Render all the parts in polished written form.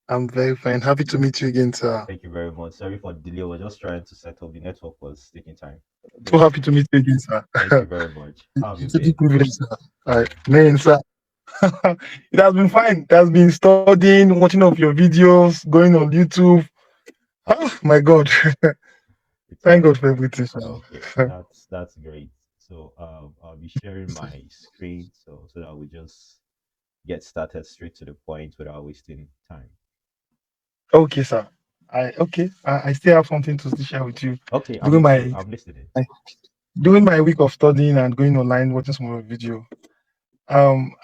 I'm very fine. Happy to meet you again, sir. Thank you very much. Sorry for the delay. We're just trying to set up. The network was taking time. So So happy to meet you again, sir. thank you very much. How have you It's a big been? privilege, sir. All right, Yeah, man, sir. It has been fine. It has been studying, watching of your videos, going on YouTube. Oh my God. it's Thank all God right. for everything, Okay, sir. that's great. So I'll be sharing my screen so that we just get started straight to the point without wasting time. Okay, sir. I still have something to share with you. Okay, I'm During with you. my I'm listening. during my week of studying and going online, watching some of your video,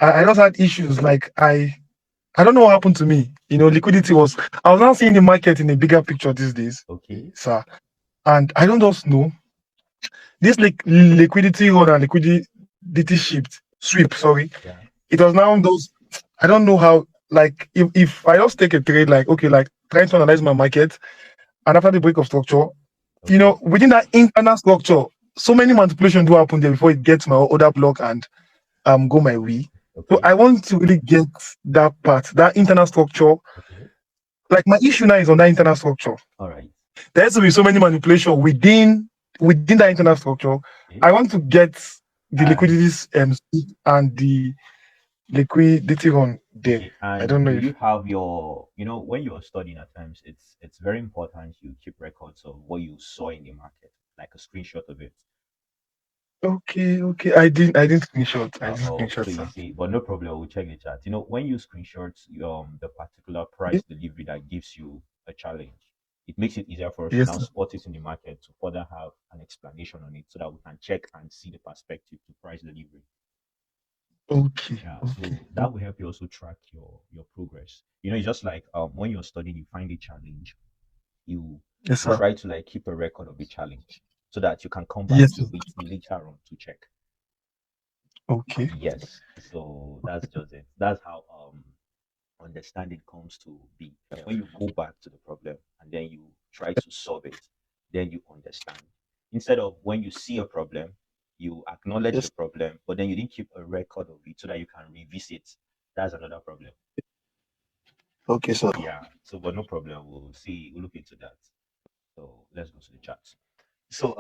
I just had issues. Like I don't know what happened to me. Liquidity was. I was now seeing the market in a bigger picture these days, Okay. sir. And I don't just know this liquidity hold and liquidity sweep. Sorry, Yeah. it was now those. I don't know how. Like if I just take a trade, like okay, like trying to analyze my market, and after the break of structure, Okay. within that internal structure, so many manipulations do happen there before it gets my order block and go my way. So Okay. I want to really get that part, that internal structure. Okay. Like my issue now is on that internal structure. All right. There has to be so many manipulation within that internal structure. I Okay. want to get the liquidity and the liquidity on there. Okay, I don't and know do if you have when you're studying at times, it's very important you keep records of what you saw in the market, like a screenshot of it. okay. I didn't screenshot. I didn't Oh, screenshot, so you sir. see, but no problem. We'll check the chat. When you screenshot the particular Ye- price delivery that gives you a challenge, it makes it easier for us to Yes, now sir. spot it in the market to further have an explanation on it, so that we can check and see the perspective to price delivery. Okay. Yeah, Okay. so that will help you also track your progress. It's just like when you're studying, you find a challenge, you Yes, you sir. try to like keep a record of the challenge so that you can come back Yes, sir. to it later on to check. Okay. Yes, so that's just it. That's how understanding comes to be. When you go back to the problem and then you try to solve it, then you understand. Instead of when you see a problem, you acknowledge the Yes. problem, but then you didn't keep a record of it so that you can revisit. That's another problem. Okay, sir. Yeah. So, but no problem. We'll see. We'll look into that. So let's go to the chat. So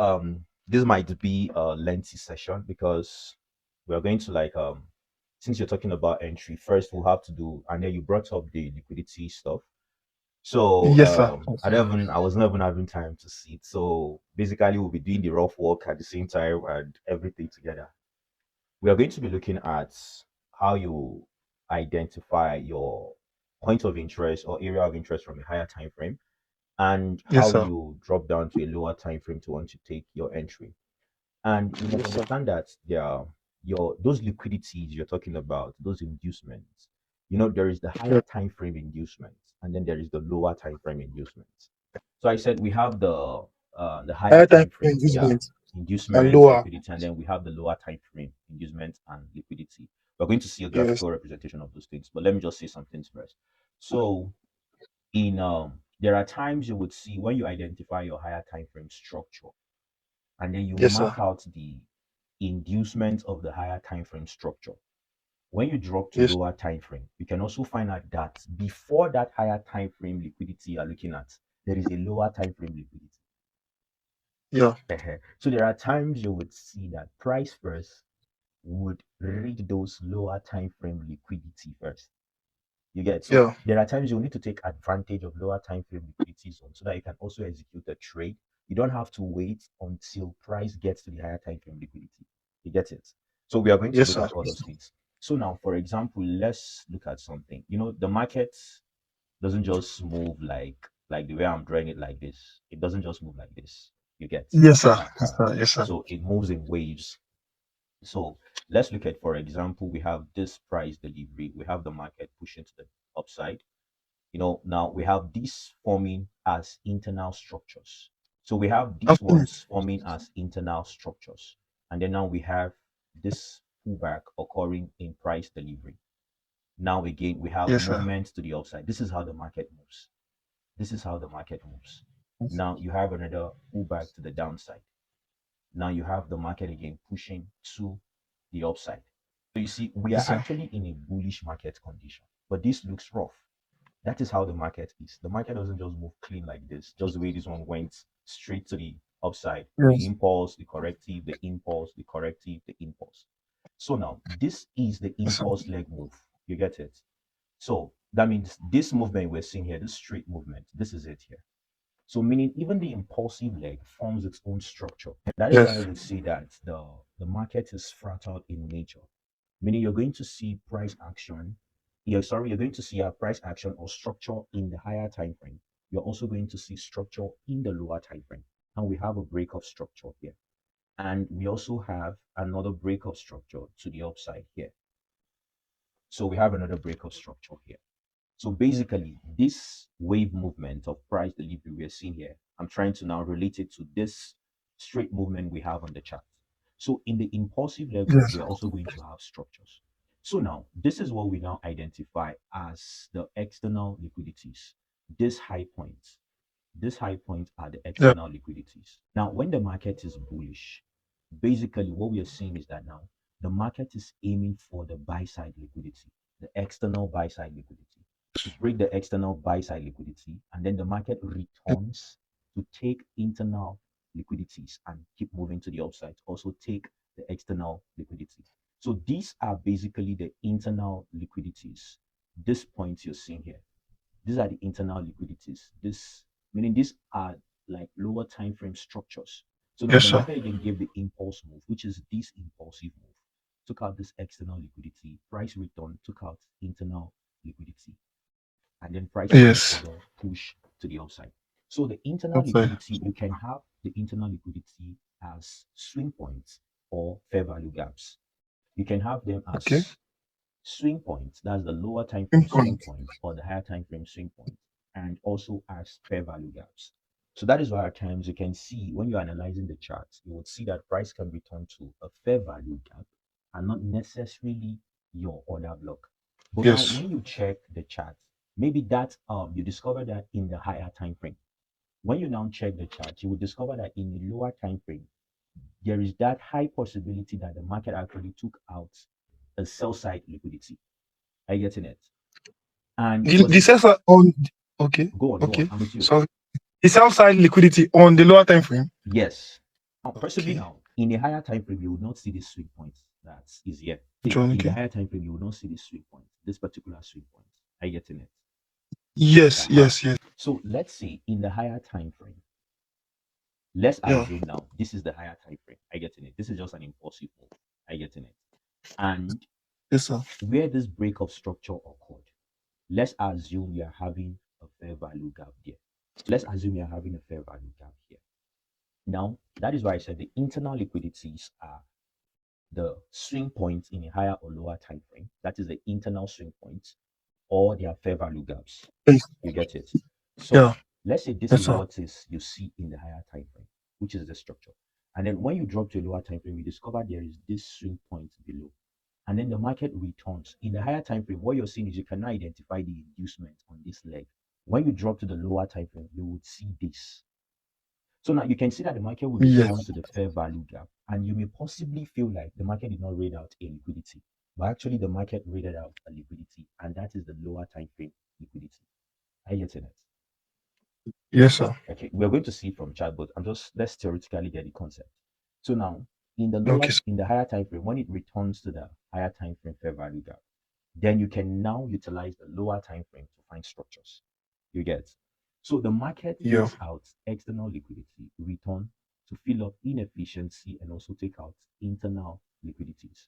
this might be a lengthy session because we're going to since you're talking about entry, first we'll have to do, and then you brought up the liquidity stuff. So Yes, sir. I was not even having time to see it. So basically we'll be doing the rough work at the same time and everything together. We are going to be looking at how you identify your point of interest or area of interest from a higher time frame and Yes, how sir. you drop down to a lower time frame to want to take your entry. And you must Yes, sir. understand that there are your those liquidities you're talking about, those inducements. There is the higher Yes. time frame inducements, and then there is the lower time frame inducements. So I said we have the higher Higher time time frame frame, yeah, engagement and inducements, lower. liquidity, and then we have the lower time frame inducement and liquidity. We're going to see a Yes. graphical representation of those things, but let me just say some things first. So in there are times you would see when you identify your higher time frame structure and then you Yes, sir. mark out the inducement of the higher time frame structure. When you drop to Yes. lower time frame, you can also find out that before that higher time frame liquidity you are looking at, there is a lower time frame liquidity. Yeah. So there are times you would see that price first would read those lower time frame liquidity first. You get, so Yeah. there are times you need to take advantage of lower time frame liquidity zone so that you can also execute a trade. You don't have to wait until price gets to the higher time frame liquidity. You get it? So we are going to Yes, look sir. at all those things. So now, for example, let's look at something. The market doesn't just move like the way I'm drawing it like this. It doesn't just move like this. You get? Yes, sir. Yes, Uh-huh. sir. Yes, sir. So it moves in waves. So let's look at, for example, we have this price delivery. We have the market pushing to the upside. Now we have these forming as internal structures. So we have I'm these finished. ones forming as internal structures. And then now we have this pullback occurring in price delivery. Now again, we have Yes, sir. movement to the upside. This is how the market moves. This is how the market moves. Now you have another pullback to the downside. Now you have the market again pushing to the upside. So you see, we are Yes, sir. actually in a bullish market condition, but this looks rough. That is how the market is. The market doesn't just move clean like this, just the way this one went straight to the upside. The Yes. impulse, the corrective, the impulse, the corrective, the impulse. So now this is the Yes, sir. impulse leg move. You get it? So that means this movement we're seeing here, this straight movement, this is it here. So meaning even the impulsive leg forms its own structure. That is why I Yes. would say that the market is fractal in nature. Meaning you're going to see price action. You're going to see a price action or structure in the higher time frame. You're also going to see structure in the lower time frame. And we have a break of structure here. And we also have another break of structure to the upside here. So we have another break of structure here. So basically, this wave movement of price delivery we're seeing here, I'm trying to now relate it to this straight movement we have on the chart. So in the impulsive leg move, Yes. we're also going to have structures. So now, this is what we now identify as the external liquidities. This high point, this high point are the Yeah. external liquidities. Now, when the market is bullish, basically what we are seeing is that now the market is aiming for the buy side liquidity, the external buy side liquidity, to break the external buy side liquidity, and then the market returns to take internal liquidities and keep moving to the upside, also take the external liquidity. So these are basically the internal liquidities. This point you're seeing here, these are the internal liquidities. This meaning these are like lower time frame structures. So now Yes, the sir. market again gave the impulse move, which is this impulsive move. Took out this external liquidity, price return, took out internal liquidity, and then price again Yes. further push to the upside. So the internal Okay. liquidity, you can have the internal liquidity as swing points or fair value gaps. You can have them Okay. as swing points, that's the lower time frame swing Pinpoint. point or the higher time frame swing point, and also as fair value gaps. So that is why at times you can see when you're analyzing the charts, you would see that price can return to a fair value gap and not necessarily your order block. But now Yes. when you check the chart, maybe that you discover that in the higher time frame. When you now check the chart, you will discover that in the lower time frame, there is that high possibility that the market actually took out a sell side liquidity. Are you getting it? And for The the sales are on. Okay. go on, Okay. I'm with you. So the sell side liquidity on the lower time frame. Yes. Possibly Okay. now, in a higher time frame, you will not see this swing point that is here. See, John. in the Okay. higher time frame, you will not see this swing point, this particular swing point. Are you getting it? Yes. Uh-huh. Yes. Yes. So let's say in the higher time frame, let's Yeah. assume now this is the higher time frame. Are you getting it? This is just an impulsive move. Are you getting it? And Yes, sir. where this break of structure occurred, let's assume we are having a fair value gap there. So let's assume we are having a fair value gap here. Now, that is why I said the internal liquidities are the swing points in a higher or lower time frame. That is the internal swing points or their fair value gaps. Yes. You get it? So Yeah. let's say this Yes, is sir. what is you see in the higher time frame, which is the structure. And then when you drop to a lower time frame, you discover there is this swing point below. And then the market returns. In the higher time frame, what you're seeing is you cannot identify the inducement on this leg. When you drop to the lower time frame, you would see this. So now you can see that the market will return Yes. to the fair value gap, and you may possibly feel like the market did not read out a liquidity, but actually the market rated out a liquidity, and that is the lower time frame liquidity. Are you getting it? Yes, sir. Okay, we're going to see from chart, but I'm just let's theoretically get the concept. So now in the Okay. lower in the higher time frame, when it returns to the higher time frame fair value gap, then you can now utilize the lower time frame to find structures. You get. So the market Yeah. takes out external liquidity, return to fill up inefficiency and also take out internal liquidities.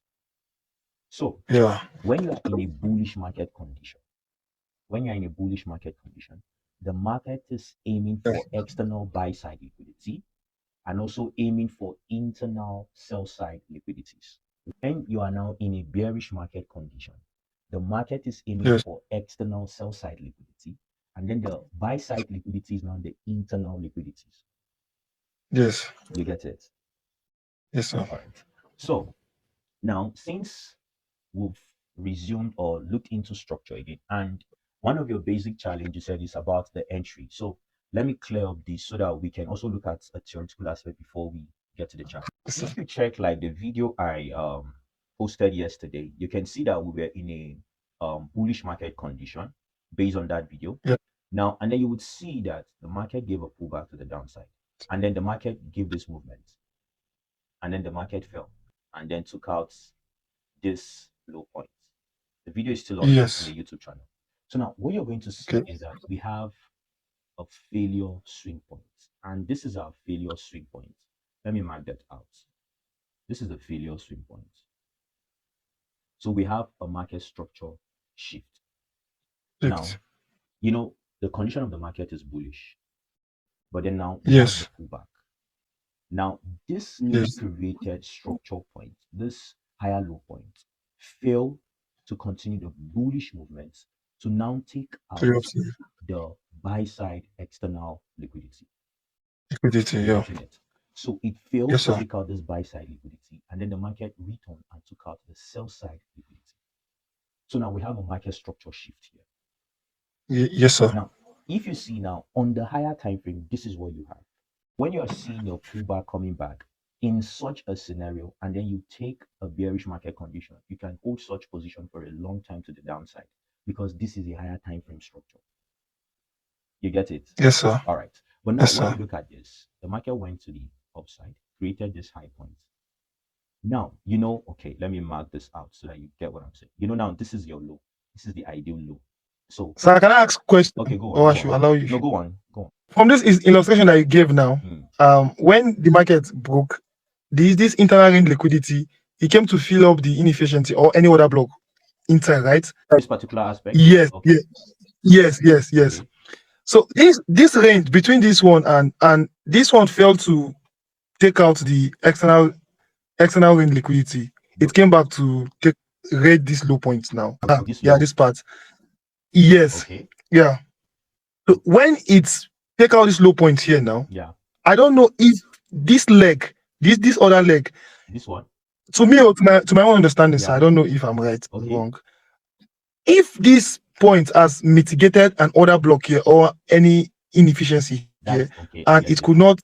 So Yeah. when you are in a bullish market condition, when you're in a bullish market condition, the market is aiming for external buy side liquidity and also aiming for internal sell side liquidities. When you are now in a bearish market condition, the market is aiming Yes. for external sell side liquidity, and then the buy side liquidity is now the internal liquidities. Yes. You get it? Yes, sir. All right. So now, since we've resumed or looked into structure again, and one of your basic challenges you said is about the entry. So let me clear up this so that we can also look at a theoretical aspect before we get to the chart. Yes, sir. If you check like the video I posted yesterday, you can see that we were in a bullish market condition. based on that video. Yeah. Now, and then you would see that the market gave a pullback to the downside, and then the market gave this movement, and then the market fell, and then took out this low point. The video is still on in Yes. the YouTube channel. So now what you're going to see Okay. is that we have a failure swing point, and this is our failure swing point. Let me mark that out. This is the failure swing point. So we have a market structure shift. Now, Shift. the condition of the market is bullish, but then now we have the Yes. pullback. Now, this newly Yes. created structure point, this higher low point, failed to continue the bullish movement to now take So out you have to the buy side external liquidity. liquidity. You're Yeah. getting it? So it failed Yes, to sir. take out this buy side liquidity, and then the market returned and took out the sell side liquidity. So now we have a market structure shift here. Yes, sir. Now, if you see now on the higher time frame, this is what you have. When you are seeing your pullback coming back in such a scenario, and then you take a bearish market condition, you can hold such position for a long time to the downside because this is a higher time frame structure. You get it? Yes, sir. All right. But now Yes, when sir. you look at this, the market went to the upside, created this high point. Now, okay, let me mark this out so that you get what I'm saying. Now this is your low. This is the ideal low. So, Sir, can I ask a question, okay, go on, or I go should on. allow you? No, go on, go on. From this illustration that you gave now, Mm. when the market broke, this internal range liquidity, it came to fill up the inefficiency or any other block inside, right? This particular aspect? Yes. Okay. Yes. Okay. So this range between this one and this one failed to take out the external range liquidity. It came back to read this low point now. This Yeah, low. this part. Yes. Okay. Yeah. So when it's take out this low point here now, Yeah. I don't know if this leg, this other leg, This one. to me or to my own understanding, sir, Yeah. I don't know if I'm right or Okay. wrong. If this point has mitigated an order block here or any inefficiency here, That's okay. I and get it it. could not,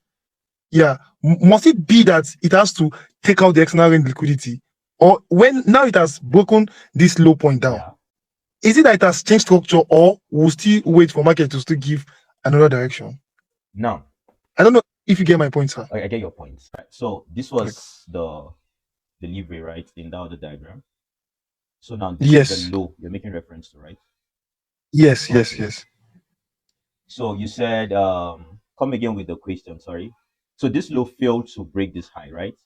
yeah, must it be that it has to take out the external range liquidity, or when now it has broken this low point down? Yeah. Is it that it has changed structure, or we'll still wait for market to still give another direction? Now, I don't know if you get my point, sir. I get your point. Right. So this was the delivery, right, in that other diagram. So now this is the Yes, low you're making reference to, right? yes. Okay. So you said, come again with the question. Sorry. So this low failed to break this high, right?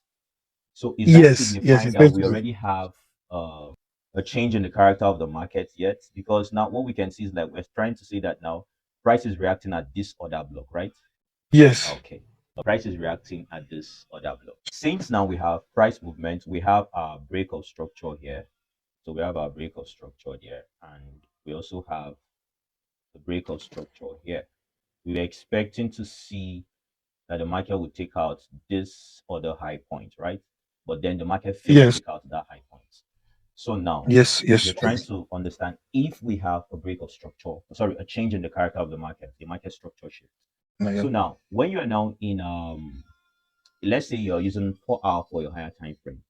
So is that Yes, signifying it's that very we good. already have a change in the character of the market yet? Because now what we can see is like we're trying to say that now price is reacting at this order block, right? Yes, Okay. The price is reacting at this order block. Since now we have price movement, we have our break of structure here. So we have our break of structure here, and we also have the break of structure here. We were expecting to see that the market would take out this other high point, right? But then the market failed to yes, take out that high point. So now yes. we're trying to understand if we have a break of structure, sorry, a change in the character of the market structure shift. Yeah. So now when you are now in let's say you're using 4 hour for your higher time frame,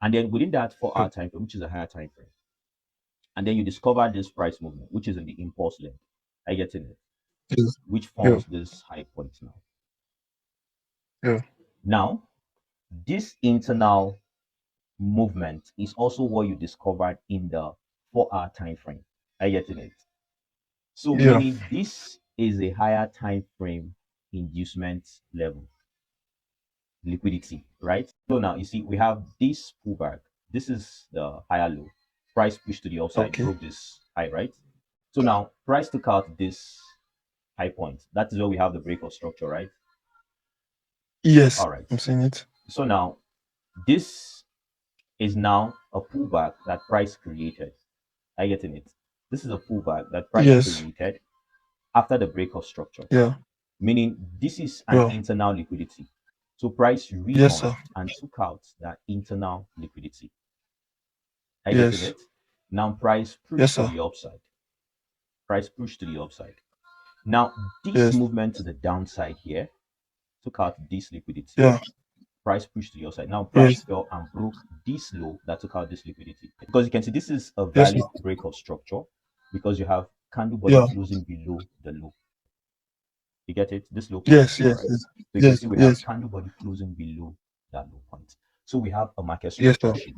and then within that 4 hour time frame, which is a higher time frame, and then you discover this price movement, which is in the impulse leg. I get in it, Yes, which yeah, forms this high point now. yeah. Now, this internal movement is also what you discovered in the 4 hour time frame. I get in it. So Yeah. meaning this is a higher time frame inducement level liquidity, right? So now you see we have this pullback. This is the higher low. Price pushed to the upside, Okay. broke this high, right? So now price took out this high point. That is where we have the break of structure, right? Yes, All right. I'm seeing it. So now this is now a pullback that price created. I getting it. This is a pullback that price Yes, created after the break of structure, yeah, meaning this is an yeah. internal liquidity. So price Yes, returned sir. and took out that internal liquidity. I getting Yes, it. Now price yes, pushed to sir. the upside. Price pushed to the upside. Now this Yes, movement to the downside here took out this liquidity. yeah, Price pushed to the upside. Now price yes, fell and broke this low that took out this liquidity. Because you can see this is a yes, sir. valid break of structure because you have candle body Yeah. closing below the low. You get it? This low point, Yes. Yes. right? Yes. So you can Yes. see we have Yes. candle body closing below that low point. So we have a market Yes, structure sir. sheet,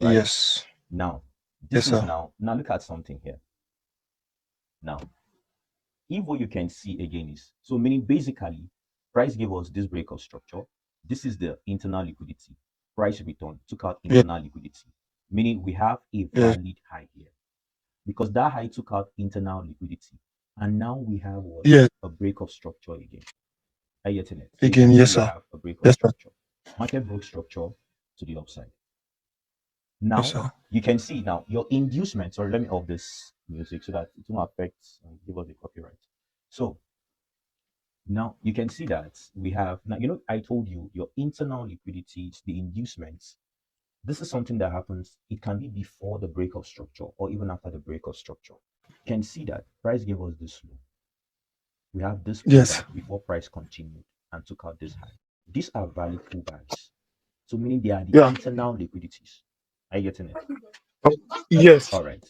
right? Yes. Now, this Yes, is sir. now look at something here. Now, if what you can see again is so meaning basically price gave us this break of structure. This is the internal liquidity. Price return took out Yes. internal liquidity, meaning we have a Yes. valid high here because that high took out internal liquidity. And now we have what? Yes. A break of structure again. Are you getting it? So you Again. can see Yes, we sir. have a break of Yes, sir. structure. Market broke structure to the upside. Yes, Now sir. you can see now your inducement. Sorry, let me off this music so that it won't affect and give us the copyright. So now you can see that we have now, I told you your internal liquidity, the inducements. This is something that happens. It can be before the break of structure or even after the break of structure. You can see that price gave us this low. We have this Yes. pullback before price continued and took out this high. These are valid pullbacks. So meaning they are the Yeah. internal liquidities. Are you getting it? Oh, yes. All right.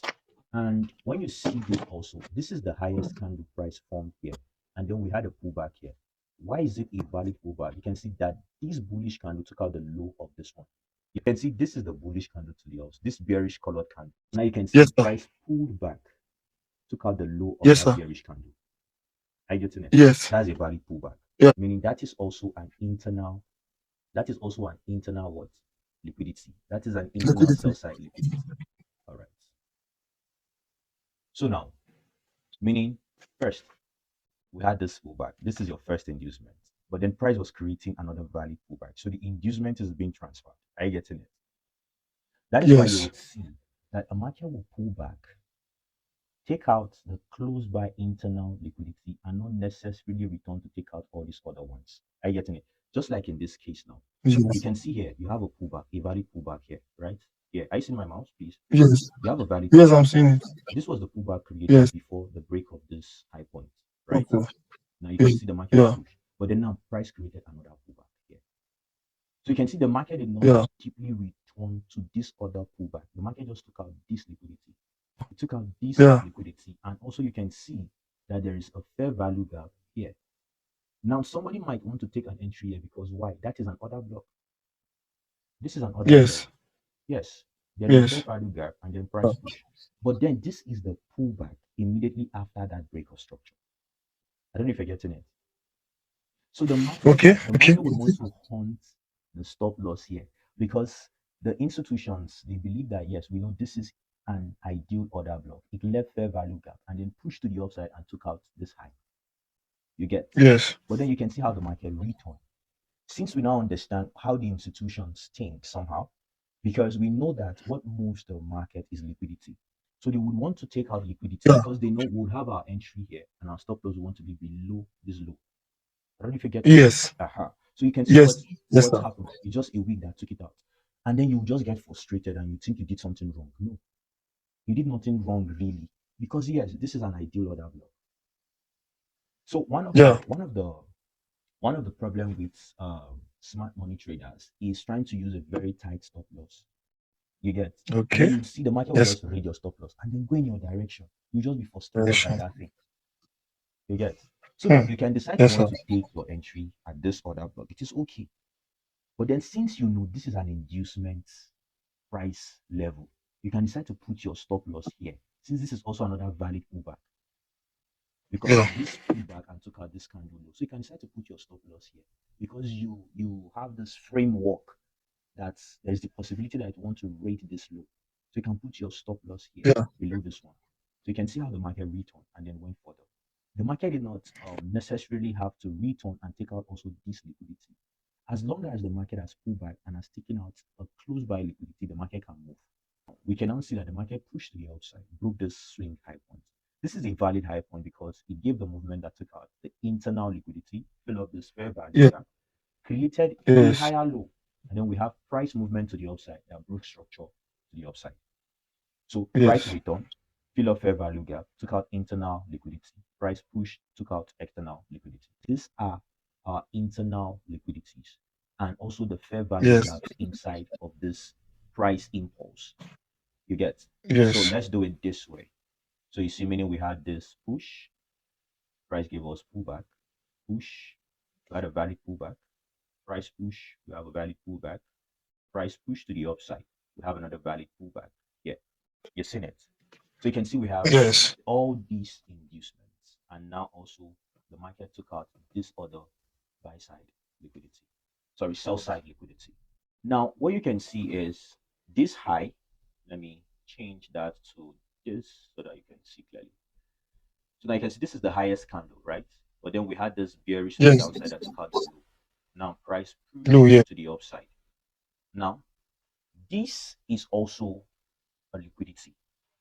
And when you see this also, this is the highest candle price formed here. And then we had a pullback here. Why is it a valid pullback? You can see that this bullish candle took out the low of this one. You can see this is the bullish candle to the house, this bearish colored candle. Now you can see Yes, sir. price pulled back, took out the low of Yes, that sir. bearish candle. Are you getting it? Yes. That's a valid pullback. Yeah. Meaning that is also an internal what? Liquidity. That is an internal Liquidity. sell side liquidity. All right. So now, meaning first, we had this pullback. This is your first inducement. But then price was creating another valid pullback. So the inducement is being transferred. Are you getting it? That is why you Yes. would see that a market will pull back, take out the close by internal liquidity, and not necessarily return to take out all these other ones. Are you getting it? Just like in this case now. You Yes. can see here, you have a pullback, a valid pullback here, right? Here, are you seeing my mouse, please? Yes. You have a valid Yes, pullback I'm here. seeing it. This was the pullback created Yes. before the break of this high point, right? Okay. Now you can Yes. see the market Yeah. pushed, but then now price created another pullback here. So you can see the market did not Yeah. deeply return to this other pullback. The market just took out this liquidity. It took out this Yeah. liquidity, and also you can see that there is a fair value gap here. Now somebody might want to take an entry here because why? That is an order block. This is an order block. Yes. Yes, there is a fair Yes. value gap and then Yeah. price push. But then this is the pullback immediately after that break of structure. I don't know if you're getting it. So the market, Okay. the Okay. market would want to hunt the stop loss here because the institutions they believe that yes, we know this is an ideal order block. It left fair value gap and then pushed to the upside and took out this high. You get, Yes. but then you can see how the market returned. Since we now understand how the institutions think somehow, because we know that what moves the market is liquidity. So they would want to take out liquidity Yeah. because they know we'll have our entry here and our stop loss will want to be below this low. I don't know if you're getting it. Yes. Aha. So you can see Yes. Yes, what sir. happened. It's just a week that took it out. And then you just get frustrated and you think you did something wrong. No, you did nothing wrong really. Because yes, this is an ideal order block. So Yeah. one of the problem with smart money traders is trying to use a very tight stop loss. You get, and then Okay. you see the market will Yes. just read your stop loss and then go in your direction. You just be frustrated by Direction. that thing. You get. So now Hmm. you can decide you Yes, want sir. to take your entry at this order block. It is okay. But then since you know this is an inducement price level, you can decide to put your stop loss here. Since this is also another valid pullback because Yeah. this pullback and took out this candle low. So you can decide to put your stop loss here because you have this framework that there's the possibility that you want to rate this low. So you can put your stop loss here Yeah. below this one. So you can see how the market returned and then went further. The market did not necessarily have to return and take out also this liquidity. As long as the market has pulled back and has taken out a close by liquidity, the market can move. We can now see that the market pushed to the outside, broke this swing high point. This is a valid high point because it gave the movement that took out the internal liquidity, fill up this fair value Yeah. gap, created a Yes. higher low, and then we have price movement to the upside that broke structure to the upside. So price Yes. return, fill up fair value gap, took out internal liquidity. Price push took out external liquidity. These are our internal liquidities and also the fair value Yes. gaps inside of this price impulse. You get. So Yes. let's do it this way. So you see, meaning we had this push, price gave us pullback, push, we had a valid pullback, price push, we have a valid pullback, price push to the upside, we have another valid pullback. Yeah, you've seen it. So you can see we have Yes. all these inducements, and now also the market took out this other buy side liquidity, sorry, sell side liquidity. Now, what you can see is this high. Let me change that to this so that you can see clearly. So now you can see this is the highest candle, right? But then we had this bearish on the Yes. downside that took out the low. Now, price Blue. pushed Yeah. to the upside. Now, this is also a liquidity.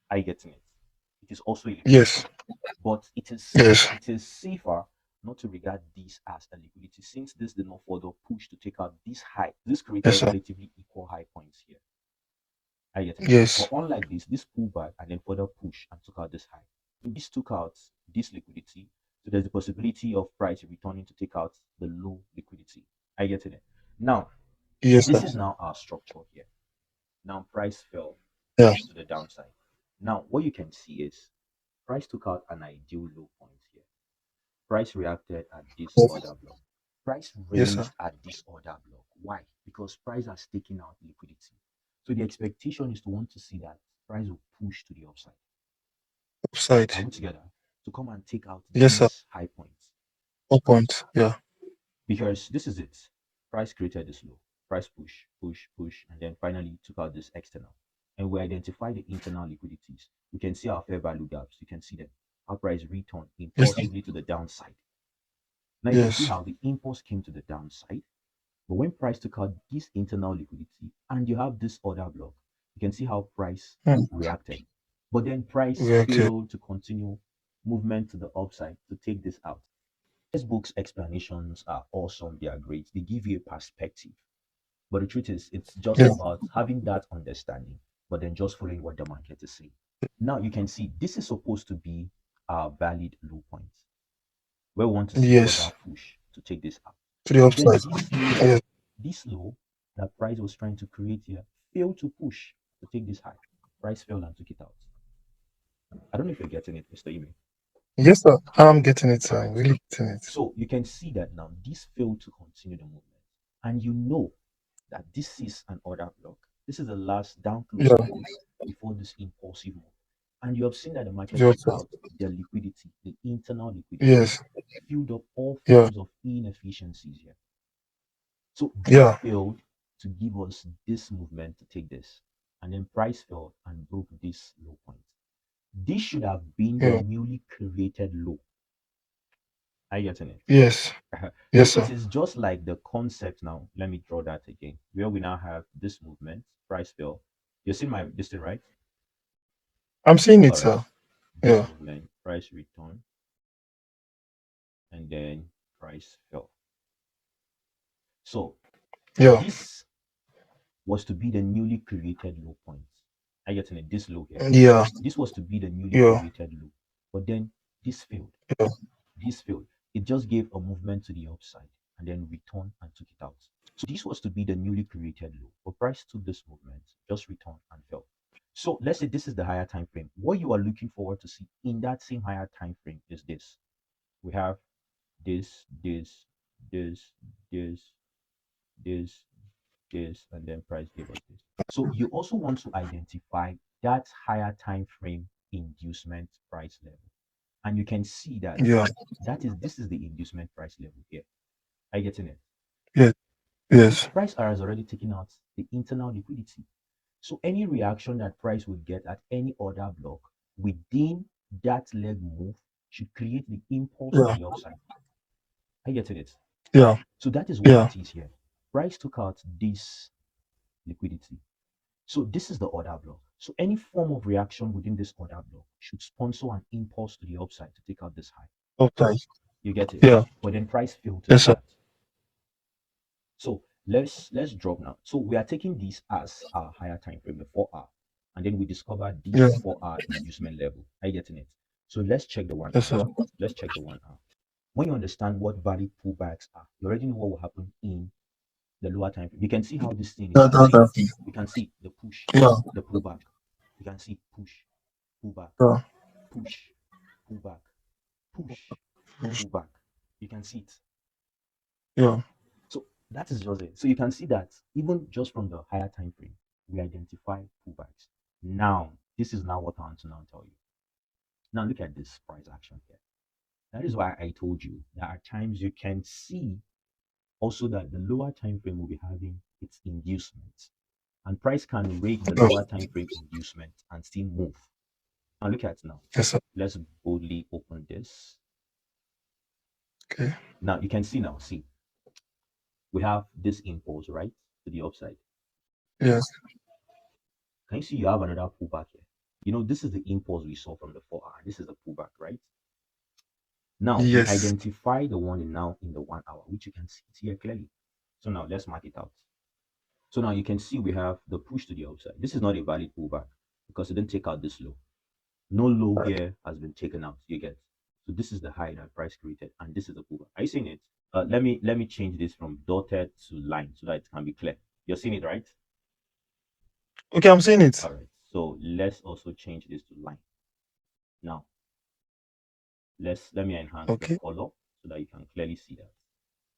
Are you getting it? It is also a liquidity. Yes. But Yes. it is safer not to regard this as a liquidity since this did not further push to take out this high. This Yes, created sir. relatively equal high points here. Are you getting it? But Yes. unlike this pullback and then further push and took out this high. This took out this liquidity. So there's the possibility of price returning to take out the low liquidity. Are you getting it? Now, Yes, this sir. is now our structure here. Now price fell Yeah. to the downside. Now what you can see is price took out an ideal low point here. Price reacted at this Yes, order block. Price yes, sir. ranged at this order block. Why? Because price has taken out liquidity. So the expectation is to want to see that price will push to the upside. Upside. Are we together? To come and take out Yes, sir. these high points. 4 points. Yeah. Because this is it. Price created this low. Price push, push, push, and then finally took out this external. And we identify the internal liquidities. You can see our fair value gaps. You can see them. Our price returned Yes, sir. impulsively to the downside. Now you can see Yes. how the impulse came to the downside. But when price took out this internal liquidity and you have this order block, you can see how price Hmm. reacted. But then price Reactive. failed to continue movement to the upside to take this out. Textbooks explanations are awesome, they are great. They give you a perspective. But the truth is, it's just Yeah. about having that understanding, but then just following what the market is saying. Now you can see this is supposed to be our valid low point where we want to see further Yes. push to take this out. To the But then upside. this low, Yes. this low that price was trying to create here failed to push to take this high. Price failed and took it out. I don't know if you're getting it, Mr. Ime. Yes, sir. I'm getting it, All sir. I'm right. really getting it. So you can see that now this failed to continue the movement. And you know that this is an order block. This is the last down close Yeah. candle before this impulsive move. And you have seen that the market The took upside. out the liquidity, the internal liquidity, Yes. filled up all Yeah. forms of inefficiencies here. So this Yeah. failed to give us this movement to take this. And then price fell and broke this low point. This should have been the Yeah. newly created low. Are you getting it? Yes. So Yes, it sir. is just like the concept now. Let me draw that again. Where we now have this movement, price fell. You see my this thing, right? I'm seeing it, All right. sir. This Yeah. movement, price return, and then price fell. So Yeah. this was to be the newly created low point. Are you getting it? This low here. Yeah. This was to be the newly Yeah. created low. But then this failed. Yeah. This failed. It just gave a movement to the upside and then returned and took it out. So this was to be the newly created low. But price took this movement, just returned and fell. So let's say this is the higher time frame. What you are looking forward to see in that same higher time frame is this. We have this, this, this, this, this, this, and then price gave us this. So you also want to identify that higher time frame inducement price level. And you can see that Yeah. this is the inducement price level here. Are you getting it? Yes. Because Yes. price has already taken out the internal liquidity. So any reaction that price would get at any order block within that leg move should create the impulse to Yeah. the upside. Are you getting it? Yeah. So that is what Yeah. it is here. Price took out this liquidity. So this is the order block. So any form of reaction within this order block should sponsor an impulse to the upside to take out this high. Upside. You get it? Yeah. But then price failed to Yes, do sir. that. So let's drop now. So we are taking this as our higher time frame, the 4 hour, and then we discover Yeah. this 4 hour inducement level. Are you getting it? So let's check the 1 Yes, hour. sir. Let's check the 1 hour. When you understand what valid pullbacks are, you already know what will happen in the lower time frame. You can see how this thing is Yeah. like. See, That's you can see the push, yeah. the pullback. You can see push, pullback, Yeah. push, pull back, push, pull back. You can see it. Yeah. So that is just it. So you can see that even just from the higher time frame, we identify pullbacks. Now, this is now what I want to now tell you. Now look at this price action here. That is why I told you that at times you can see also that the lower time frame will be having its inducement. And price can rate the Oh, lower time frame inducement and still move. Now look at now. yes, sir. Let's boldly open this. Okay. Now you can see now, see, we have this impulse, right? To the upside. Yes. Can you see you have another pullback here? You know, this is the impulse we saw from the 4 hour. This is the pullback, right? Now we Yes. identify the one now in the 1 hour, which you can see it here clearly. So now let's mark it out. So now you can see we have the push to the upside. This is not a valid pullback because it didn't take out this low. No low here has been taken out. You get. So this is the high that price created, and this is the pullback. Are you seeing it? Let me change this from dotted to line so that it can be clear. You're seeing it, right? Okay, I'm seeing it. All right. So let's also change this to line. Now let me enhance the Okay. color so that you can clearly see that.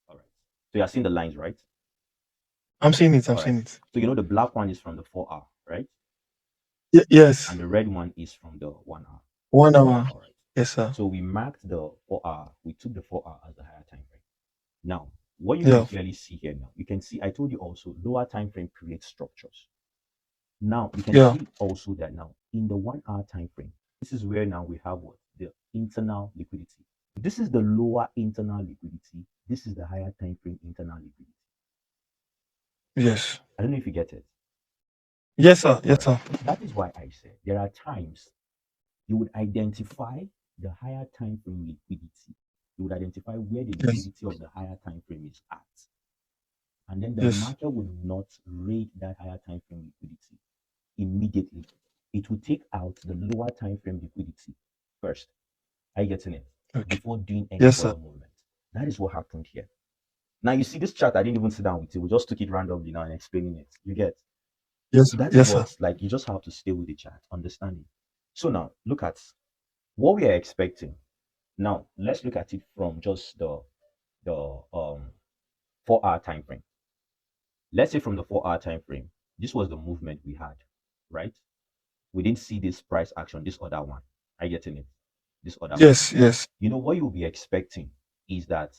All right. So you're seeing the lines, right? I'm seeing it. I'm All right. seeing it. So you know the black one is from the 4 hour, right? Yes. And the red one is from the 1 hour. 1 hour. All right. Yes, sir. So we marked the 4 hour. We took the 4 hour as the higher time frame. Now, what you can Yeah. clearly see here now, you can see I told you also lower time frame creates structures. Now you can Yeah. see also that now in the 1 hour time frame, this is where now we have what the internal liquidity. This is the lower internal liquidity. This is the higher time frame internal liquidity. Yes. I don't know if you get it. Yes, sir. All Yes, right. sir. That is why I said there are times you would identify the higher time frame liquidity. You would identify where the Yes. liquidity of the higher time frame is at. And then the Yes. market will not rate that higher time frame liquidity immediately. It will take out the lower time frame liquidity first. Are you getting it? Okay. Before doing any Yes, sir. further movement. That is what happened here. Now you see this chart, I didn't even sit down with it. We just took it randomly now and explaining it. You get. Yes. So that is Yes, sir. what like you just have to stay with the chart, understand it. So now look at what we are expecting. Now let's look at it from just the 4 hour time frame. Let's say from the 4 hour time frame, this was the movement we had, right? We didn't see this price action, this other one. Are you getting it? This other one. Yes. Yes. You know what you'll be expecting is that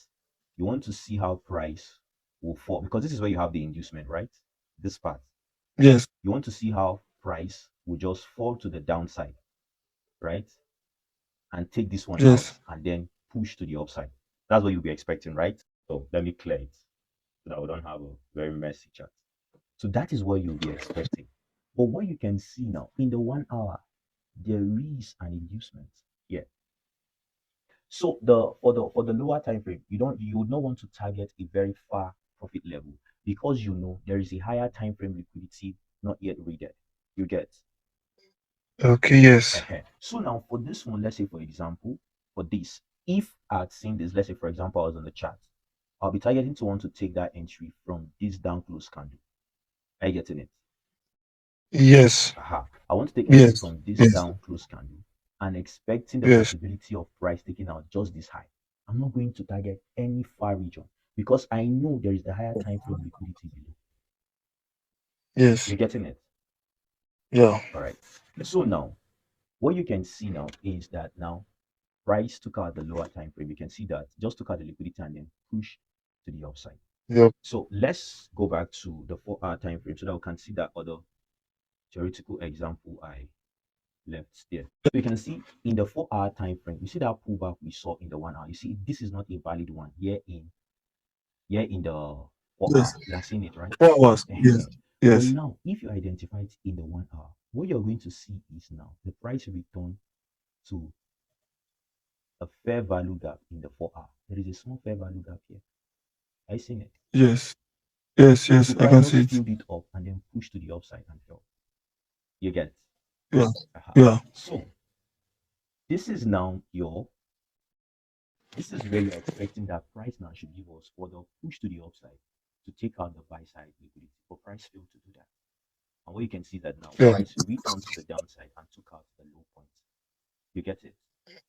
you want to see how price will fall because this is where you have the inducement, right? This part. Yes. You want to see how price will just fall to the downside, right? And take this one out Yes. and then push to the upside. That's what you'll be expecting, right? So let me clear it so that we don't have a very messy chart. So that is what you'll be expecting. But what you can see now in the 1 hour, there is an inducement. Yeah. So the lower time frame, you would not want to target a very far profit level because you know there is a higher time frame liquidity not yet readed. You get. Okay. Yes. So now for this one, let's say for example, for this, if I had seen this, let's say for example, I was on the chart, I'll be targeting to want to take that entry from this down close candle. Are you getting it? Yes. Aha. I want to take entry Yes. from this Yes. down close candle and expecting the Yes. possibility of price taking out just this high. I'm not going to target any far region because I know there is the higher time frame liquidity below. Yes. You're getting it? Yeah. All right. So now, what you can see now is that now price took out the lower time frame. You can see that just took out the liquidity and then push to the upside. Yep. So let's go back to the 4 hour time frame so that we can see that other theoretical example I left there. So you can see in the 4 hour time frame, you see that pullback we saw in the 1 hour. You see, this is not a valid one here in the 4 hour. Yes. You are seeing it, right? 4 hours. Yes. But Yes. now, if you identify it in the 1 hour, what you're going to see is now the price return to a fair value gap in the 4 hour. There is a small fair value gap here. Are you seeing it? Yes. Yes. So Yes. I price can just see it. filled it up and then pushed to the upside and fell. You get? Yeah. Uh-huh. Yeah. So this is now your this is where you're expecting that price now should give us further push to the upside to take out the buy side liquidity. But price failed to do that. And what you can see that now Yeah. price returned to the downside and took out the low point. You get it?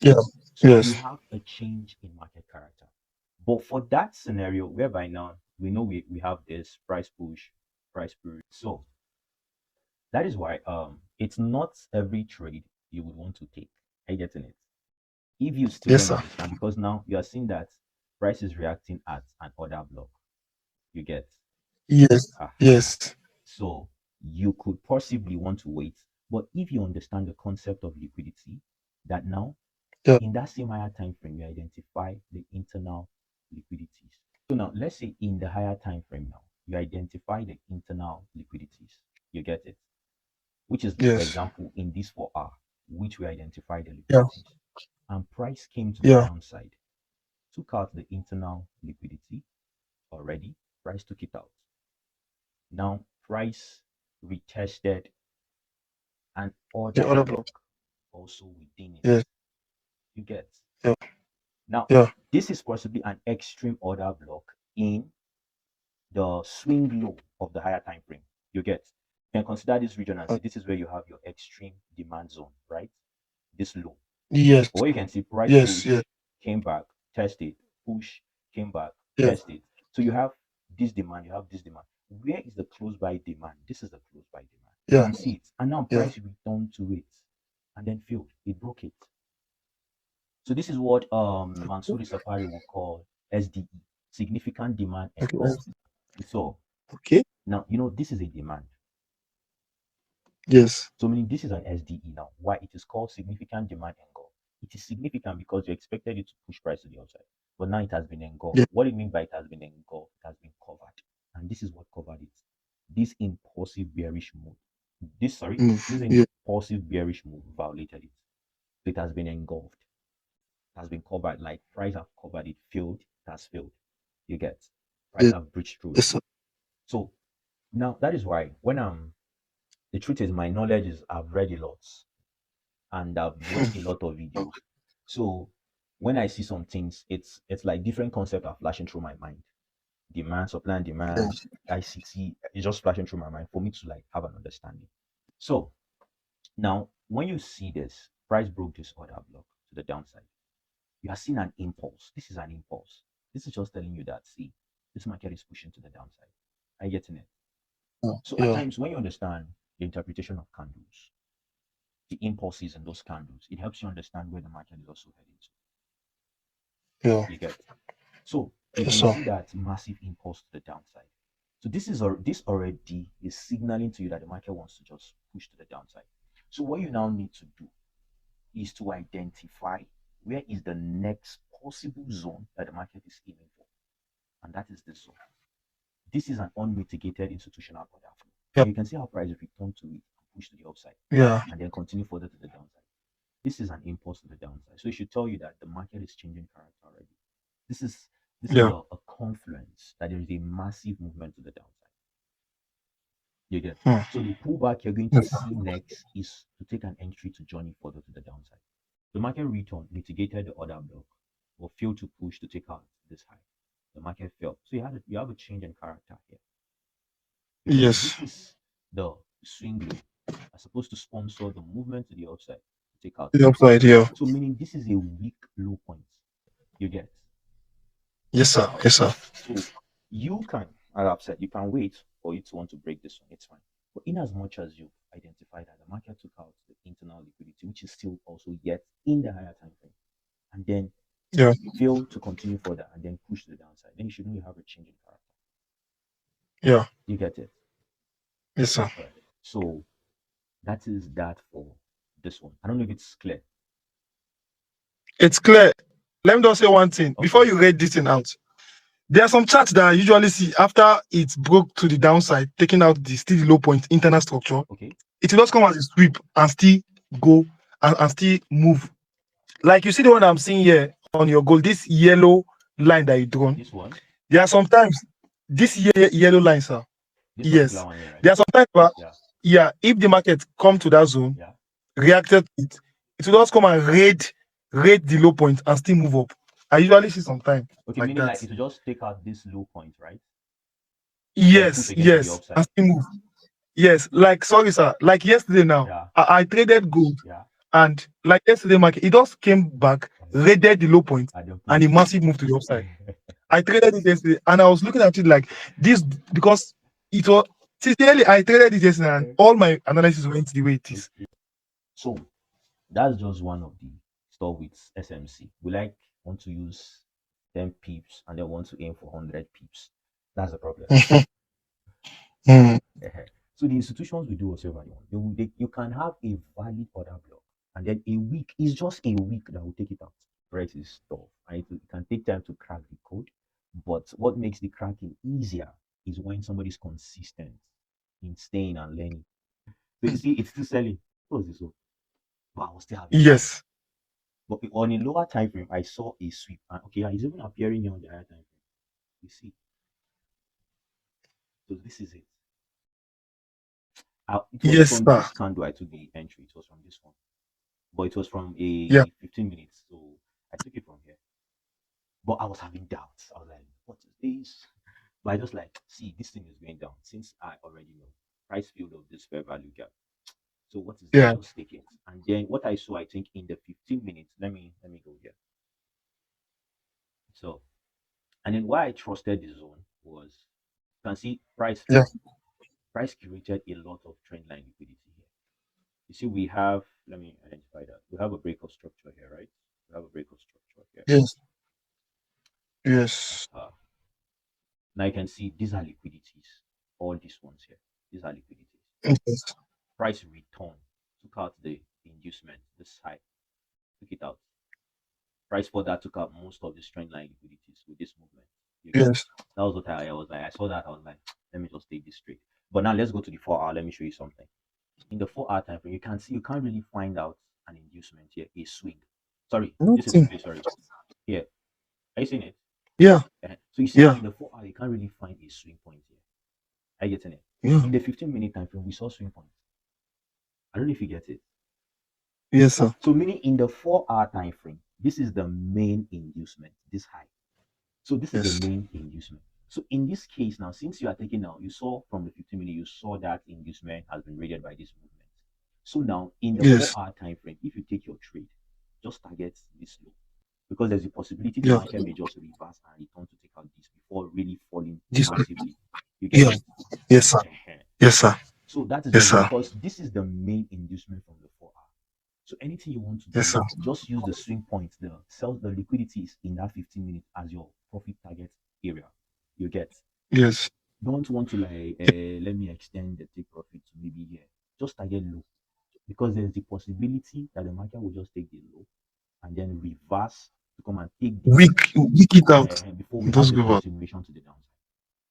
Yeah. So you Yes. have a change in market character. But for that scenario, whereby now we know we have this price push, price period. So that is why it's not every trade you would want to take. Are you getting it? If you still Yes, don't sir. understand, because now you are seeing that price is reacting at an order block. You get. Yes. Aha. Yes. So you could possibly want to wait. But if you understand the concept of liquidity, that now Yeah. in that same higher time frame, you identify the internal liquidities. So now let's say in the higher time frame now, you identify the internal liquidities. You get it? Which is, for Yes. example, in this 4 hour, which we identify the Yeah. liquidities. And price came to the Yeah. downside, took out the internal liquidity already, price took it out. Now price retested an The order other block. block also within it. Yes. You get. Yeah. Now Yeah. this is possibly an extreme order block in the swing low of the higher time frame. You get. You can consider this region and Uh, say this is where you have your extreme demand zone, right? This low. yes. But you can see price Yes. push, Yes. came back, tested, push, came back, Yeah. tested. So you have this demand, you have this demand. Where is the close by demand? This is the close by demand. You Yeah. can see it. And now Yeah. price returned to it and then failed. It broke it. So this is what Mansouri Sapari will call SDE, significant demand Okay. engulfed. So Okay. now this is a demand. Yes. So meaning this is an SDE now. Why it is called significant demand engulf? It is significant because you expected it to push price to the outside, but now it has been engulfed. Yeah. What do you mean by it has been engulfed? It has been covered, and this is what covered it. This impulsive bearish move. This Move. Yeah. impulsive bearish move violated it. So it has been engulfed. It has been covered. Like price have covered it. Failed. It has failed. You get. Price Yeah. have breached through Yes, it. sir. So now that is why when the truth is my knowledge is I've read a lot and I've watched a lot of videos. So when I see some things, it's like different concepts are flashing through my mind. Demand, supply and demand, Yes. ICT, it's just flashing through my mind for me to like have an understanding. So now when you see this, price broke this order block to the downside. You are seeing an impulse. This is an impulse. This is just telling you that see, this market is pushing to the downside. Are you getting it? Yeah. So at Yeah. times when you understand the interpretation of candles, the impulses in those candles, it helps you understand where the market is also heading to. Yeah. You get. So if Yes, you sir. see that massive impulse to the downside, so this already is signaling to you that the market wants to just push to the downside. So what you now need to do is to identify where is the next possible zone that the market is aiming for, and that is this zone. This is an unmitigated institutional order flow. Yeah. So you can see how price returned to it and push to the upside, Yeah. and then continue further to the downside. This is an impulse to the downside. So it should tell you that the market is changing character already. This is this is Yeah. a confluence that there is a massive movement to the downside. You get. Hmm. So the pullback you're going to Yes, sir. see next is to take an entry to journey further to the downside. The market return mitigated the order block, but failed to push to take out this high. The market fell. So you have a change in character here because Yes. this is the swing low as supposed to sponsor the movement to the upside to take out The this high. upside here. So meaning this is a weak low point. You get. Yes, sir. Yes, sir. So you can, as I've said, you can wait for it to want to break this one. It's fine. But in as much as you identify that the market took out the internal liquidity, which is still also yet in the higher time frame, and then Yeah. fail to continue further and then push to the downside, then you should know you have a change in character. Yeah. You get it? Yes, sir. All right. So that is that for this one. I don't know if it's clear. It's clear. Let me just say one thing before Okay. you read this thing out. There are some charts that I usually see after it broke to the downside, taking out the still low point internal structure. Okay. It will just come as a sweep and still go and still move. Like you see the one I'm seeing here on your goal, this yellow line that you drawn. This one, There are sometimes this yellow line, sir. this particular Yes. one here, right? There are sometimes, Yeah. yeah, if the market come to that zone, Yeah. reacted to it, it will just come and raid the low point and still move up. I usually see sometimes Okay, like meaning that. like it will just take out this low point, right? And then push Yes, again to the yes, and upside. still move. Yes, like sorry, sir. Like yesterday now, Yeah. I traded gold Yeah. And like yesterday market, it just came back, raided the low point, At the and a point. massive move to the upside. I traded it yesterday, and I was looking at it like this because it was sincerely I traded it yesterday, and all my analysis went the way it is. So that's just one of the stuff with SMC. We like want to use 10 pips and then want to aim for 100 pips. That's the problem. Hmm. So the institutions will do whatever you want. You can have a valid order block, and then a week is just a week that will take it out. Price is tough, and it can take time to crack the code. But what makes the cracking easier is when somebody's consistent in staying and learning. So you see, it's still selling. What was this one? But I was still having doubts. Yes, But on a lower time frame, I saw a sweep. And okay, it's even appearing here on the higher time frame. You see, so this is it. It was yes, from sir. this candle I took the entry. It was from this one, but it was from Yeah, a 15 minutes. So I took it from here. But I was having doubts. I was like, what is this? But I just like, see, this thing is going down since I already know price field of this fair value gap. So what is this? yeah, Just take it. And then what I saw, I think in the 15 minutes, let me go here. So and then why I trusted the zone was you can see yeah, price curated a lot of trend line liquidity here. You see, we have let me identify that. We have a breakout structure here, right? We have a breakout structure here. yes, yes, Uh, Now you can see these are liquidities. All these ones here. These are liquidities. yes, Price return took out the inducement, this high, took it out. Price for that took out most of the trend line liquidities with this movement. You get yes. that was what I was like. I saw that I was like, let me just take this straight. But now let's go to the 4 hour. Let me show you something. In the 4 hour time frame, you can see you can't really find out an inducement here, a swing. Sorry, this is the Nothing. place. Sorry, here. Are you seeing it? Yeah, So you see now yeah, in the 4 hour, you can't really find a swing point here. Are you getting it? yeah. In the 15-minute time frame, we saw swing points. I don't know if you get it. Yes, sir. So meaning in the 4 hour time frame, this is the main inducement, this high. So this is the Yes, main inducement. So in this case now, since you are taking now, you saw from the 15 minute, you saw that inducement has been raided by this movement. So now in the four yes, hour time frame, if you take your trade, just target this low. Because there's a possibility the yeah. market may just reverse and return to take out this before really falling This, massively. You get yeah. it? Yes, sir. Yes, sir. So that is Yes, just sir. because this is the main inducement from the 4 hour. So anything you want to Yes, do, sir. just use the swing points, the liquidities in that 15 minutes as your profit target area. You get. Yes, Don't want to like let me extend the take profit to maybe here. Just target low because there's the possibility that the market will just take the low and then reverse to come and take the weak it out. before we have Just the go out. continuation to the downside.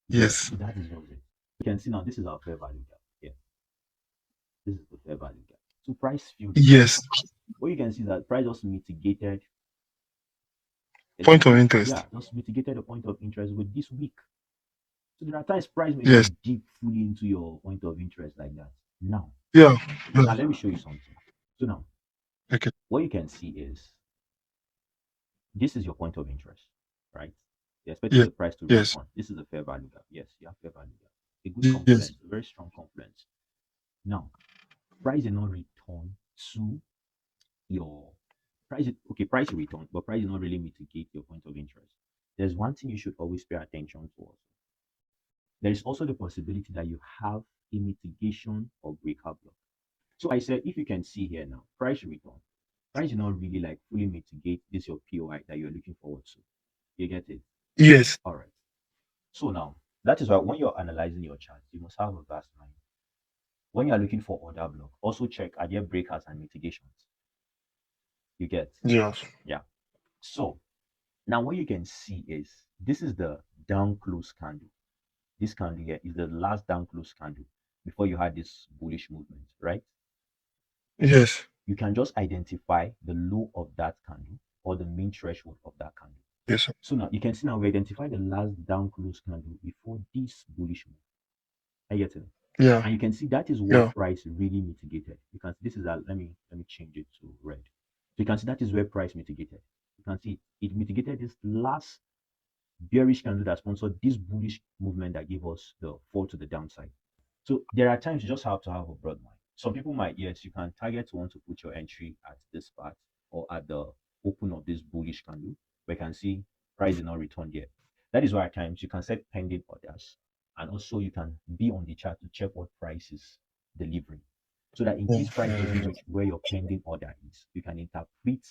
Yeah, Yes, so that is just it. You can see now this is our fair value gap. Yeah, this is the fair value gap. So price filled it. yes. What you can see is that price just mitigated Point of yeah, interest. just mitigated the point of interest with this week. So there are times price may not Yes. dip fully into your point of interest like that. Now, Yeah. Yeah. now let me show you something. So now, Okay. what you can see is this is your point of interest, right? You're expecting Yes. the price to Yes. respond. This is a fair value gap. Yes, you have fair value gap. A good Yes. confluence, a very strong confluence. Now, price did not return to your price. Okay, price return, but price did not really mitigate your point of interest. There's one thing you should always pay attention to also. There is also the possibility that you have a mitigation or breakout block. So I said, if you can see here now, price return, price did not really like fully mitigate this your POI that you're looking forward to. You get it? Yes. All right. So now that is why when you're analyzing your chart, you must have a vast mind. When you're looking for order block, also check are there breakouts and mitigations. You get? Yes. Yeah. So now what you can see is this is the down close candle. This candle here is the last down close candle before you had this bullish movement, right? Yes. You can just identify the low of that candle or the main threshold of that candle. Yes. Sir. So now you can see now we identify the last down close candle before this bullish move. I get it. Yeah. And you can see that is where Yeah. price really mitigated. Because this is a let me change it to red. So you can see that is where price mitigated. You can see it mitigated this last bearish candle that sponsored this bullish movement that gave us the fall to the downside. So there are times you just have to have a broad mind. some people might, yes, you can target to want to put your entry at this part or at the open of this bullish candle. We can see price is not returned yet. That is why at times you can set pending orders, and also you can be on the chart to check what price is delivering. So that in case price doesn't Mhm. reach where your pending order is, you can interpret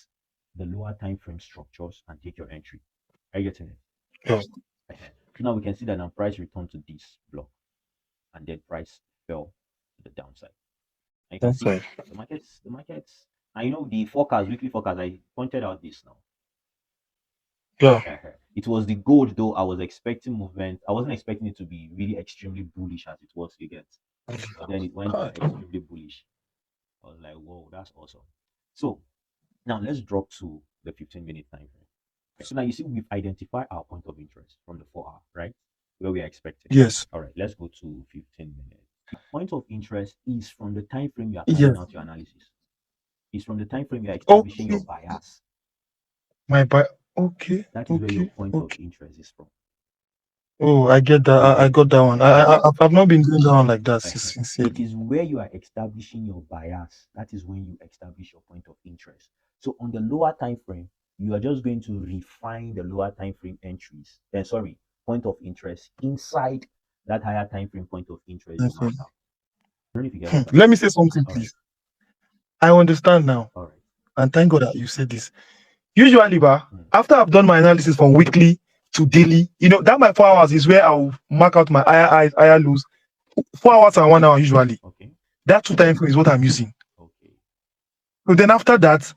the lower time frame structures and take your entry. Are you getting it? Yeah. So now we can see that now price returned to this block and then price fell to the downside. And you can That's see right. the markets, and the forecast, weekly forecast, I pointed out this now. Yeah. It was the gold though. I was expecting movement. I wasn't expecting it to be really extremely bullish as it was, you get. But then it went God. extremely bullish. I was like, whoa, that's awesome. So now let's drop to the 15-minute time frame. So now you see we've identified our point of interest from the 4 hour, right? Where we are expecting. Yes. All right, let's go to 15 minutes. Point of interest is from the time frame you are carrying Yes. out your analysis. It's from the time frame you are establishing Okay. your bias. My buy. Okay. That is where your Okay. point of Okay. interest is from. Oh, I get that. You I get got that one. I've not been doing that one like that it sincerely. is where you are establishing your bias. That is when you establish your point of interest. So on the lower time frame, you are just going to refine the lower time frame entries. Point of interest inside that higher time frame point of interest you marked out. I don't know if you get what I'm Let me saying. say something, All right, please. I understand now, all right. and thank God that you said this. Usually, Mm, after I've done my analysis from weekly to daily, that my 4 hours is where I'll mark out my higher highs, higher lows. 4 hours and 1 hour usually. okay, That two time frame is what I'm using. okay, So then after that,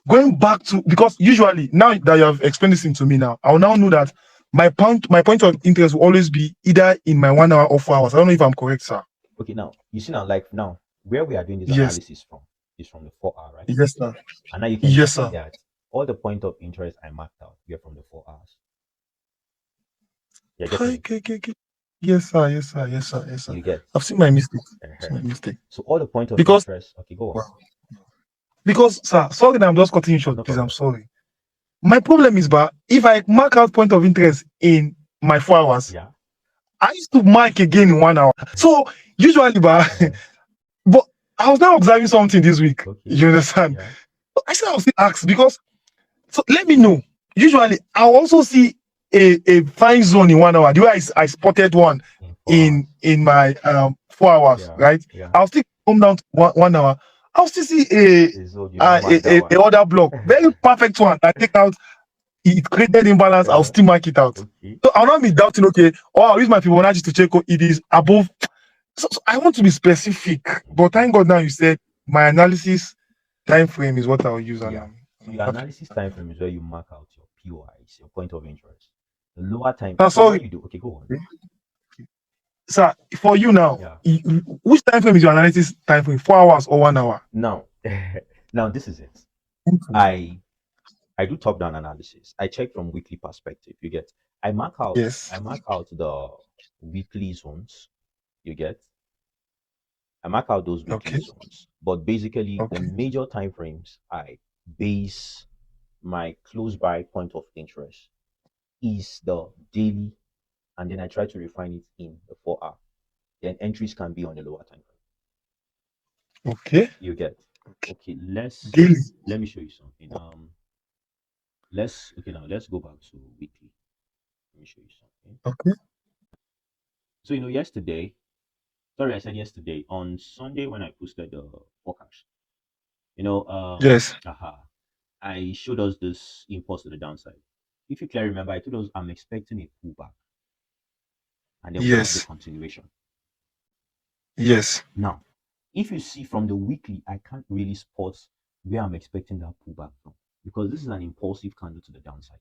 going back to, because usually now that you have explained this to me now, I'll now know that my point of interest will always be either in my 1 hour or 4 hours. I don't know if I'm correct, sir. okay. Now you see now, like now, where we are doing this Yes. analysis from is from the 4 hour, right? Yes, sir. And now you can Yes, see sir. that all the point of interest I marked out were from the 4 hours. You're getting Okay, it. okay, okay, okay. Yes, sir. Yes, sir. Yes, sir. Yes, sir. You get. I've seen my mistake. I've Uh-huh. seen my mistake. So all the point of Because, interest. Okay, go on. wow. Because, sir, sorry that I'm just cutting you short, No please. I'm problem. sorry. My problem is, if I mark out point of interest in my 4 hours, Yeah. I used to mark again in 1 hour. So usually, Uh-huh. but I was now observing something this week. Okay. You understand? Yeah. I said I was still asked because, so let me know. Usually, I'll also see a fine zone in 1 hour. The way I spotted one In 4 hours. in my 4 hours, Yeah. right? Yeah. I'll still come down to 1 hour. I'll still see Is so you now mark that a one. other block, very perfect one. I take out, it created imbalance. I'll Uh-huh. still mark it out. Okay. So I'll not be doubting. Okay, or I'll use my Fibonacci to check. It is above. So I want to be specific, but Okay. thank God now you said my analysis time frame is what I'll use, and Yeah. So I'm your happy. analysis time frame is where you mark out your POIs, your point of interest. The lower time. So Sorry, what you do? Okay, go on. sir. For you now, Yeah. which time frame is your analysis time frame? 4 hours or 1 hour? Now, now this is it. I I do top down analysis. I check from weekly perspective. You get. Yes. I mark out the weekly zones. You get. I mark out those weekly Okay. zones. But basically, the Okay. major time frames I base my close by point of interest is the daily, and then I try to refine it in the 4 hour. Then entries can be on the lower time frame. Okay. You get. Okay. Okay, Daily. let me show you something. Let's go back to weekly. Let me show you something. Okay. So yesterday, sorry, I said yesterday on Sunday when I posted the forecast. Yes. I showed us this impulse to the downside. If you clearly remember, I told us I'm expecting a pullback, and then we have the Yes. continuation. Yes. Now, if you see from the weekly, I can't really spot where I'm expecting that pullback from because this is an impulsive candle to the downside.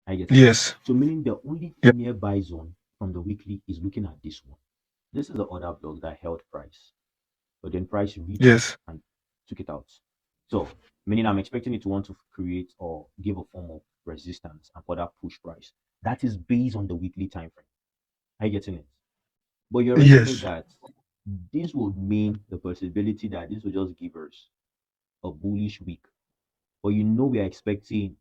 I get it. Yes. So meaning the only Yeah. nearby zone from the weekly is looking at this one. This is the other block that held price, but then price reached Yes. and took it out. So meaning I'm expecting it to want to create or give a form of resistance and further push price. That is based on the weekly time frame. Are you getting it? But you already know Yes. that this would mean the possibility that this will just give us a bullish week. But we are expecting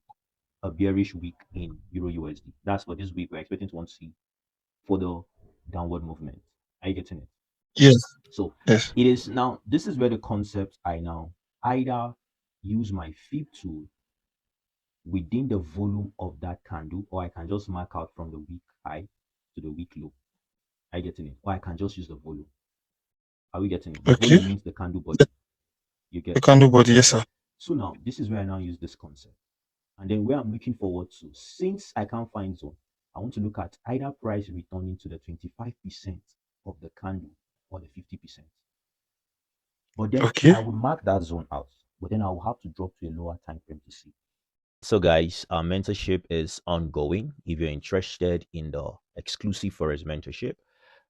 a bearish week in Euro USD. That's for this week. We're expecting to want to see further downward movement. Are you getting it? Yes. So Yes. it is now, this is where the concept I now either use my fib tool within the volume of that candle, or I can just mark out from the week high to the week low. Are you getting it? Or I can just use the volume. Are we getting it? The Okay. volume means the candle body. You The get? candle body. Yes, Yes. sir. So now this is where I now use this concept. And then where I'm looking forward to, since I can't find zone, I want to look at either price returning to the 25% of the candle or the 50%. But then Okay. I will mark that zone out. But then I will have to drop to a lower time frame to see. So, guys, our mentorship is ongoing. If you're interested in the exclusive Forex mentorship,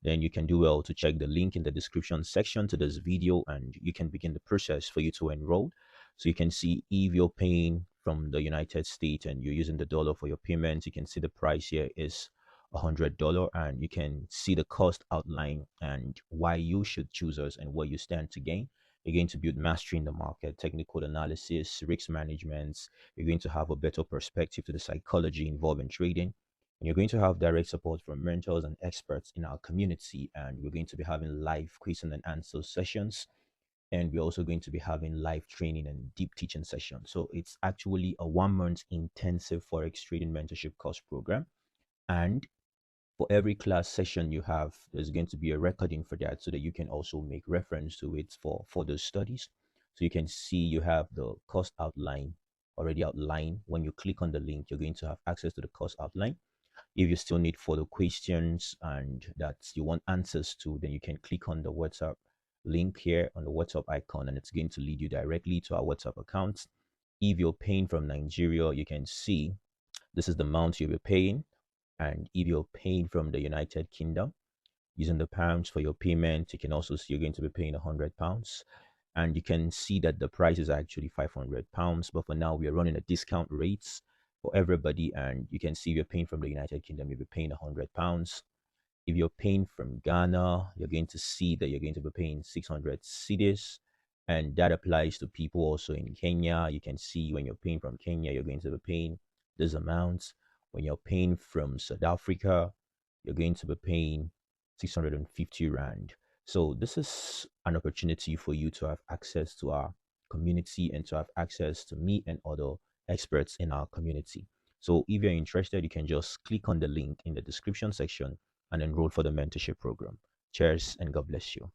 then you can do well to check the link in the description section to this video, and you can begin the process for you to enroll. So you can see if you're paying from the United States and you're using the dollar for your payments, you can see the price here is $100, and you can see the cost outline and why you should choose us and what you stand to gain. You're going to build mastery in the market, technical analysis, risk management. You're going to have a better perspective to the psychology involved in trading. And you're going to have direct support from mentors and experts in our community. And we're going to be having live question and answer sessions. And we're also going to be having live training and deep teaching sessions. So it's actually a 1 month intensive Forex trading mentorship course program. And for every class session you have, there's going to be a recording for that so that you can also make reference to it for those studies. So you can see you have the course outline already outlined. When you click on the link, you're going to have access to the course outline. If you still need further questions and that you want answers to, then you can click on the WhatsApp link here on the WhatsApp icon, and it's going to lead you directly to our WhatsApp account. If you're paying from Nigeria, you can see this is the amount you'll be paying. And if you're paying from the United Kingdom using the pounds for your payment, you can also see you're going to be paying £100. And you can see that the price is actually £500. But for now, we are running a discount rates for everybody. And you can see if you're paying from the United Kingdom, you'll be paying £100. If you're paying from Ghana, you're going to see that you're going to be paying 600 cedis. And that applies to people also in Kenya. You can see when you're paying from Kenya, you're going to be paying this amount. When you're paying from South Africa, you're going to be paying 650 Rand. So this is an opportunity for you to have access to our community and to have access to me and other experts in our community. So if you're interested, you can just click on the link in the description section and enroll for the mentorship program. Cheers and God bless you.